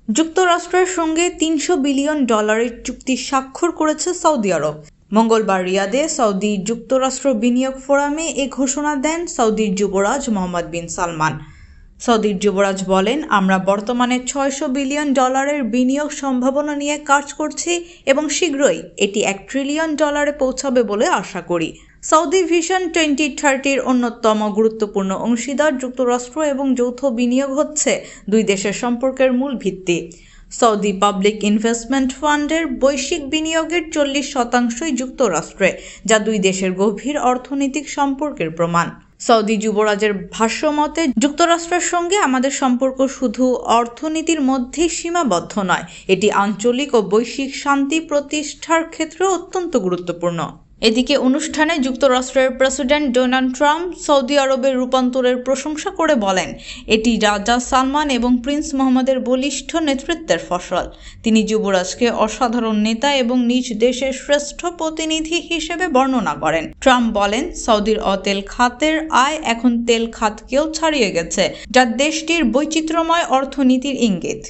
যুক্তরাষ্ট্রের সঙ্গে $300 বিলিয়ন চুক্তি স্বাক্ষর করেছে সৌদি আরব। মঙ্গলবার রিয়াদে সৌদি যুক্তরাষ্ট্র বিনিয়োগ ফোরামে এ ঘোষণা দেন সৌদির যুবরাজ মোহাম্মদ বিন সালমান। সৌদির যুবরাজ বলেন, আমরা বর্তমানে $600 বিলিয়ন বিনিয়োগ সম্ভাবনা নিয়ে কাজ করছি এবং শীঘ্রই এটি $1 ট্রিলিয়ন পৌঁছাবে বলে আশা করি। সৌদি ভিশন 2030-র অন্যতম গুরুত্বপূর্ণ অংশীদার যুক্তরাষ্ট্র এবং যৌথ বিনিয়োগ হচ্ছে দুই দেশের সম্পর্কের মূল ভিত্তি। সৌদি পাবলিক ইনভেস্টমেন্ট ফান্ডের বৈশ্বিক বিনিয়োগের 40% যুক্তরাষ্ট্রে, যা দুই দেশের গভীর অর্থনৈতিক সম্পর্কের প্রমাণ। সৌদি যুবরাজের ভাষ্যমতে, যুক্তরাষ্ট্রের সঙ্গে আমাদের সম্পর্ক শুধু অর্থনীতির মধ্যেই সীমাবদ্ধ নয়, এটি আঞ্চলিক ও বৈশ্বিক শান্তি প্রতিষ্ঠার ক্ষেত্রেও অত্যন্ত গুরুত্বপূর্ণ। এদিকে অনুষ্ঠানে যুক্তরাষ্ট্রের প্রেসিডেন্ট ডোনাল্ড ট্রাম্প সৌদি আরবের রূপান্তরের প্রশংসা করে বলেন, এটি রাজা সালমান এবং প্রিন্স মোহাম্মদের বলিষ্ঠ নেতৃত্বের ফসল। তিনি যুবরাজকে অসাধারণ নেতা এবং নিজ দেশের শ্রেষ্ঠ প্রতিনিধি হিসেবে বর্ণনা করেন। ট্রাম্প বলেন, সৌদির অতেল খাতের আয় এখন তেল খাতকেও ছাড়িয়ে গেছে, যা দেশটির বৈচিত্র্যময় অর্থনীতির ইঙ্গিত।